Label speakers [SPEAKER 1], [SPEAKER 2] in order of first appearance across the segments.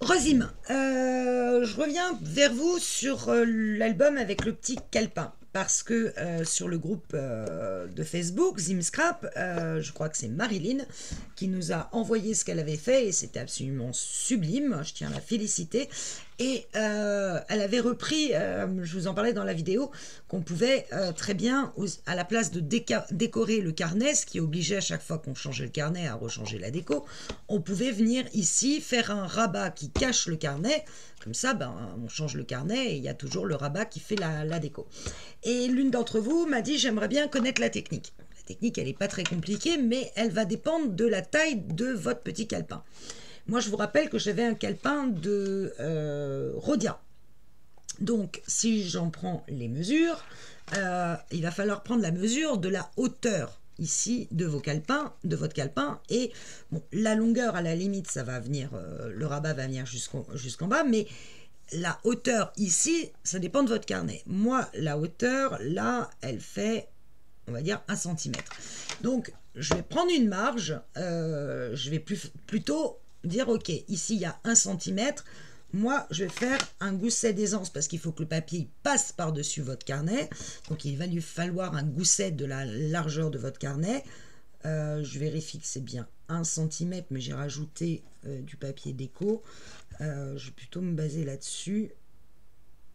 [SPEAKER 1] Rosine, je reviens vers vous sur l'album avec le petit calepin. Parce que sur le groupe de Facebook, Zimscrap, je crois que c'est Marilyn qui nous a envoyé ce qu'elle avait fait et c'était absolument sublime, je tiens à la féliciter. Et elle avait repris, je vous en parlais dans la vidéo, qu'on pouvait très bien, à la place de décorer le carnet, ce qui obligeait à chaque fois qu'on changeait le carnet à rechanger la déco, on pouvait venir ici faire un rabat qui cache le carnet. Comme ça, on change le carnet et il y a toujours le rabat qui fait la déco. Et l'une d'entre vous m'a dit, j'aimerais bien connaître la technique. La technique, elle n'est pas très compliquée, mais elle va dépendre de la taille de votre petit calepin. Moi, je vous rappelle que j'avais un calepin de Rhodia. Donc, si j'en prends les mesures, il va falloir prendre la mesure de la hauteur ici de votre calepin, et bon, la longueur à la limite ça va venir, le rabat va venir jusqu'en bas, mais la hauteur ici ça dépend de votre carnet. Moi la hauteur là elle fait on va dire 1 cm, donc je vais prendre une marge, je vais plutôt dire ok ici il y a 1 cm. Moi, je vais faire un gousset d'aisance parce qu'il faut que le papier passe par-dessus votre carnet. Donc, il va lui falloir un gousset de la largeur de votre carnet. Je vérifie que c'est bien 1 cm, mais j'ai rajouté du papier déco. Je vais plutôt me baser là-dessus.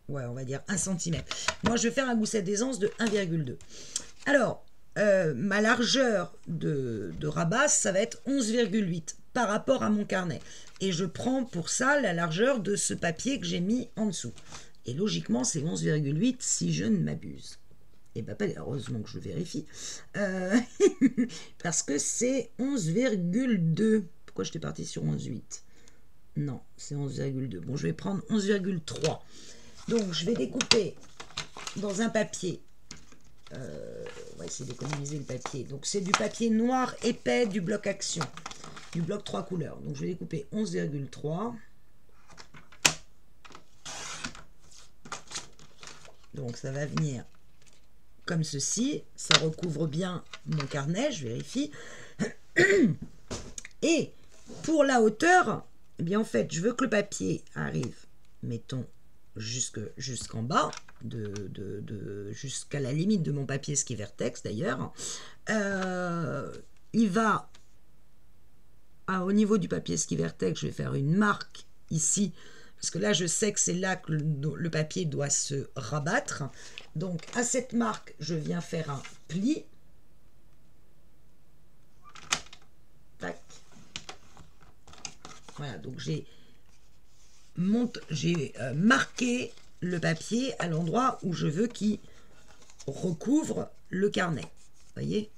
[SPEAKER 1] Ouais, on va dire 1 cm. Moi, je vais faire un gousset d'aisance de 1,2. Alors, ma largeur de rabat, ça va être 11,8 par rapport à mon carnet. Et je prends pour ça la largeur de ce papier que j'ai mis en dessous. Et logiquement, c'est 11,8 si je ne m'abuse. Et bien, heureusement que je vérifie. Parce que c'est 11,2. Pourquoi j'étais partie sur 11,8? Non, c'est 11,2. Bon, je vais prendre 11,3. Donc, je vais découper dans un papier. On va essayer d'économiser le papier. Donc, c'est du papier noir épais du bloc Action. Du bloc 3 couleurs. Donc, je vais découper 11,3. Donc, ça va venir comme ceci. Ça recouvre bien mon carnet, je vérifie. Et pour la hauteur, eh bien, en fait, je veux que le papier arrive, mettons, jusqu'en bas, jusqu'à la limite de mon papier ski vertex d'ailleurs. Il va au niveau du papier ski vertex, je vais faire une marque ici parce que là je sais que c'est là que le papier doit se rabattre. Donc à cette marque je viens faire un pli. Tac. Voilà, donc j'ai marqué le papier à l'endroit où je veux qu'il recouvre le carnet. Vous voyez,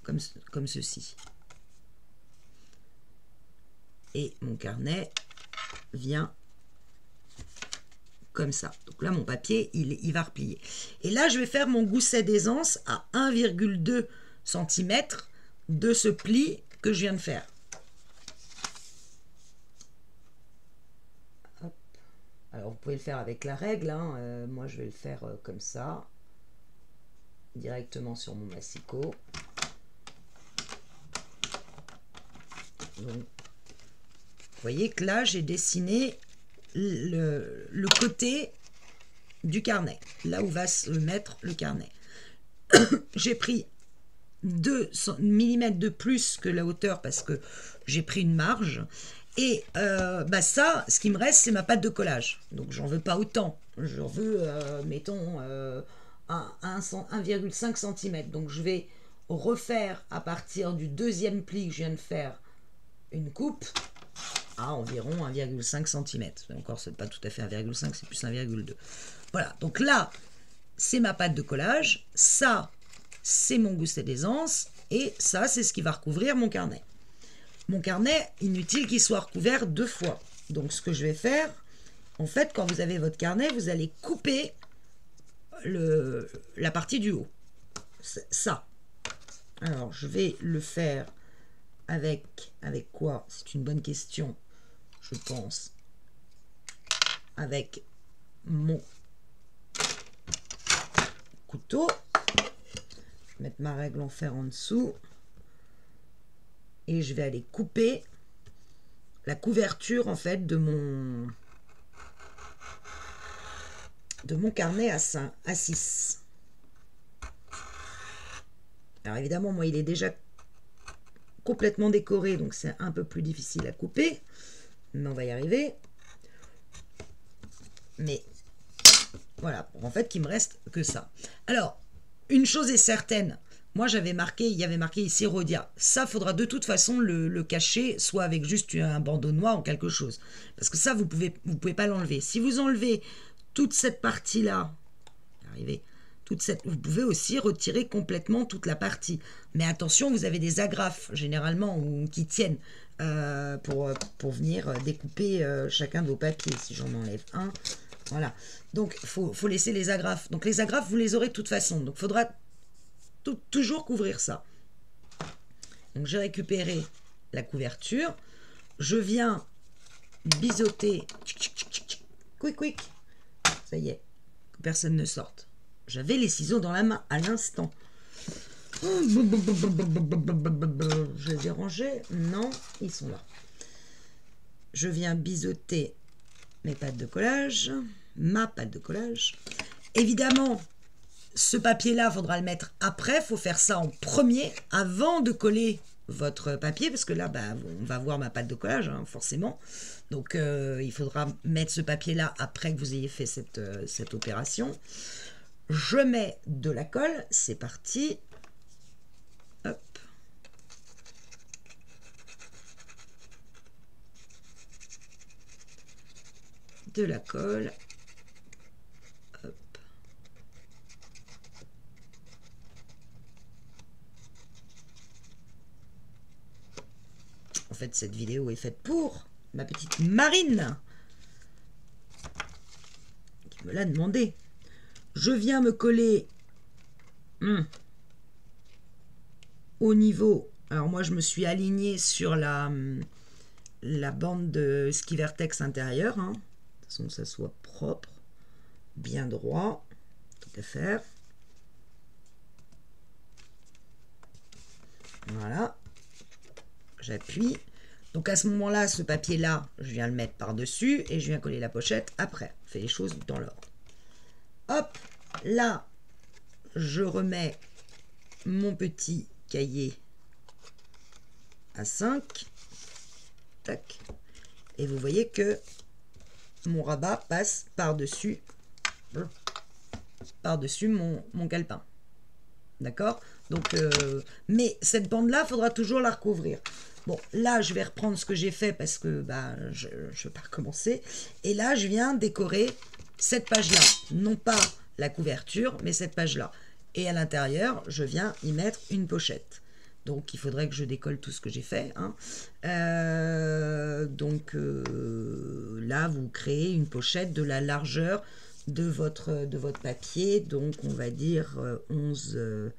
[SPEAKER 1] comme ceci. Et mon carnet vient comme ça. Donc là, mon papier, il va replier. Et là, je vais faire mon gousset d'aisance à 1,2 cm de ce pli que je viens de faire. Hop. Alors, vous pouvez le faire avec la règle. Hein. Moi, je vais le faire comme ça, directement sur mon massicot. Donc, vous voyez que là, j'ai dessiné le côté du carnet, là où va se mettre le carnet. J'ai pris 2 mm de plus que la hauteur parce que j'ai pris une marge. Et ça, ce qui me reste, c'est ma pâte de collage. Donc, j'en veux pas autant. J'en veux, mettons, 1,5 cm. Donc, je vais refaire à partir du deuxième pli que je viens de faire une coupe à environ 1,5 cm. Encore, c'est pas tout à fait 1,5, c'est plus 1,2. Voilà, donc là, c'est ma pâte de collage. Ça, c'est mon gousset d'aisance. Et ça, c'est ce qui va recouvrir mon carnet. Mon carnet, inutile qu'il soit recouvert 2 fois. Donc, ce que je vais faire, en fait, quand vous avez votre carnet, vous allez couper la partie du haut. Ça. Alors, je vais le faire avec quoi? C'est une bonne question. Je pense avec mon couteau. Je vais mettre ma règle en fer en dessous et je vais aller couper la couverture en fait de mon carnet à 6. Alors évidemment, moi, il est déjà complètement décoré, donc c'est un peu plus difficile à couper, mais on va y arriver. Mais voilà, en fait, qu'il me reste que ça. Alors, une chose est certaine, moi j'avais marqué, il y avait marqué ici Rhodia. Ça, faudra de toute façon le cacher, soit avec juste un bandeau noir ou quelque chose. Parce que ça, vous pouvez pas l'enlever. Si vous enlevez toute cette partie-là, vous pouvez aussi retirer complètement toute la partie. Mais attention, vous avez des agrafes, généralement, qui tiennent pour venir découper chacun de vos papiers. Si j'en enlève un, voilà. Donc, il faut laisser les agrafes. Donc, les agrafes, vous les aurez de toute façon. Donc, il faudra toujours couvrir ça. Donc, j'ai récupéré la couverture. Je viens biseauter. Quick. Ça y est, que personne ne sorte. J'avais les ciseaux dans la main à l'instant. Je les ai rangés? Non, ils sont là. Je viens biseauter mes pattes de collage, ma pâte de collage. Évidemment, ce papier-là, il faudra le mettre après. Il faut faire ça en premier, avant de coller votre papier, parce que là, on va voir ma pâte de collage, hein, forcément. Donc, il faudra mettre ce papier-là après que vous ayez fait cette opération. Je mets de la colle, c'est parti. Hop. De la colle. Hop. En fait, cette vidéo est faite pour ma petite Marine, qui me l'a demandé. Je viens me coller au niveau. Alors moi, je me suis alignée sur la bande de ski vertex intérieur, hein, de toute façon que ça soit propre, bien droit, tout à faire. Voilà, j'appuie. Donc à ce moment-là, ce papier-là, je viens le mettre par-dessus et je viens coller la pochette après. On fait les choses dans l'ordre. Hop, là, je remets mon petit cahier à 5. Tac. Et vous voyez que mon rabat passe par-dessus mon calepin. D'accord? Donc, mais cette bande-là, il faudra toujours la recouvrir. Bon, là, je vais reprendre ce que j'ai fait parce que je ne vais pas recommencer. Et là, je viens décorer cette page-là. Non pas la couverture, mais cette page-là. Et à l'intérieur, je viens y mettre une pochette. Donc, il faudrait que je décolle tout ce que j'ai fait. Hein. Là, vous créez une pochette de la largeur de votre papier. Donc, on va dire 11...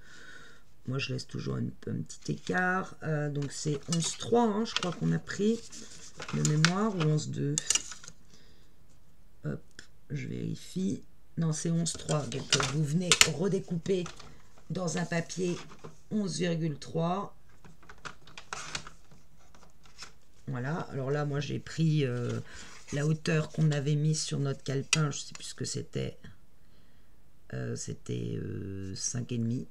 [SPEAKER 1] moi, je laisse toujours un petit écart. Donc, c'est 11,3, hein, je crois qu'on a pris de mémoire, ou 11,2. Hop, je vérifie. Non, c'est 11,3. Donc, vous venez redécouper dans un papier 11,3. Voilà. Alors là, moi, j'ai pris la hauteur qu'on avait mise sur notre calepin. Je ne sais plus ce que c'était. C'était 5,5.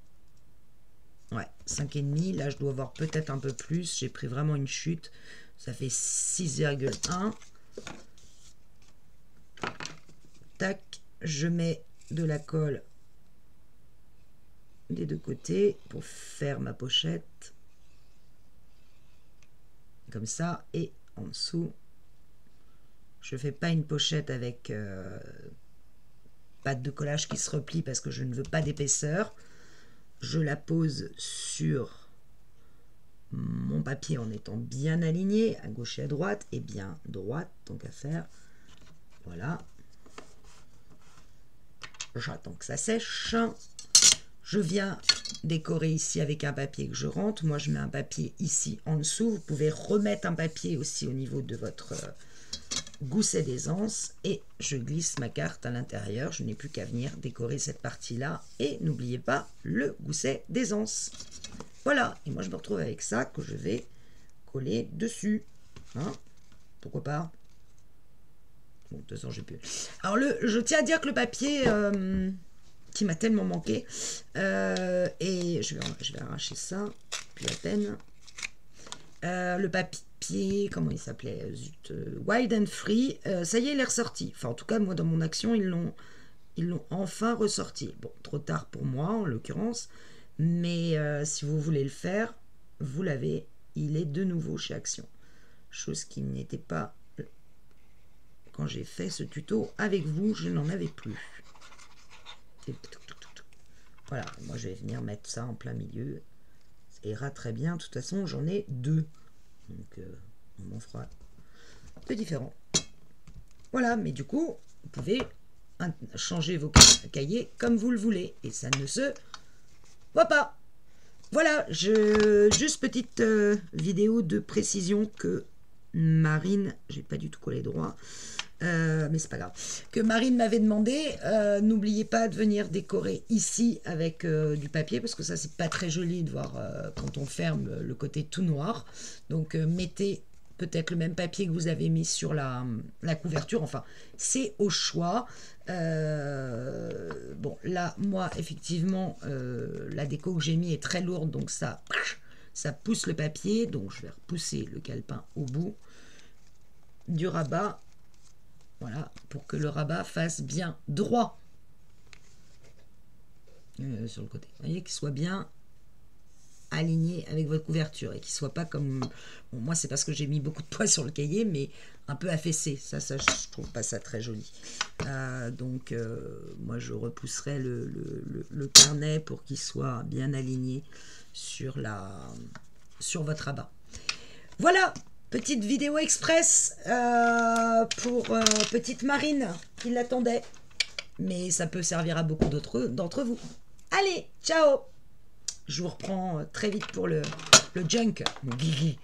[SPEAKER 1] Ouais, 5,5. Là, je dois avoir peut-être un peu plus. J'ai pris vraiment une chute. Ça fait 6,1. Tac. Je mets de la colle des deux côtés pour faire ma pochette. Comme ça. Et en dessous, je ne fais pas une pochette avec pâte de collage qui se replie parce que je ne veux pas d'épaisseur. Je la pose sur mon papier en étant bien aligné à gauche et à droite, et bien droite, tant qu'à faire. Voilà. J'attends que ça sèche. Je viens décorer ici avec un papier que je rentre. Moi, je mets un papier ici en dessous. Vous pouvez remettre un papier aussi au niveau de votre gousset d'aisance. Et je glisse ma carte à l'intérieur. Je n'ai plus qu'à venir décorer cette partie-là. Et n'oubliez pas le gousset d'aisance. Voilà. Et moi, je me retrouve avec ça que je vais coller dessus. Hein. pourquoi pas. Bon, de toute façon, j'ai plus. Alors, je tiens à dire que le papier qui m'a tellement manqué, et je vais arracher ça, plus la peine. Le papier, comment il s'appelait, zut, Wild and Free, ça y est, il est ressorti. Enfin, en tout cas, moi, dans mon action, ils l'ont enfin ressorti. Bon, trop tard pour moi, en l'occurrence, mais si vous voulez le faire, vous l'avez. Il est de nouveau chez Action. Chose qui n'était pas... Quand j'ai fait ce tuto avec vous, je n'en avais plus. Voilà, moi je vais venir mettre ça en plein milieu. Ça ira très bien. De toute façon, j'en ai 2. Donc, on en fera 2 différents. Voilà, mais du coup, vous pouvez changer vos cahiers comme vous le voulez. Et ça ne se voit pas. Voilà, juste petite vidéo de précision que Marine, j'ai pas du tout collé droit, mais c'est pas grave, que Marine m'avait demandé. N'oubliez pas de venir décorer ici avec du papier, parce que ça c'est pas très joli de voir quand on ferme le côté tout noir. Donc mettez peut-être le même papier que vous avez mis sur la couverture, enfin c'est au choix. Bon là moi effectivement la déco que j'ai mis est très lourde, donc ça pousse le papier, donc je vais repousser le calepin au bout du rabat, voilà, pour que le rabat fasse bien droit sur le côté, vous voyez, qu'il soit bien aligné avec votre couverture et qu'il soit pas comme... Bon, moi c'est parce que j'ai mis beaucoup de poids sur le cahier, mais un peu affaissé, ça je trouve pas ça très joli. Donc moi je repousserai le carnet pour qu'il soit bien aligné sur votre rabat. Voilà, petite vidéo express pour petite Marine qui l'attendait, mais ça peut servir à beaucoup d'entre vous. Allez, ciao! Je vous reprends très vite pour le junk, mon guigui.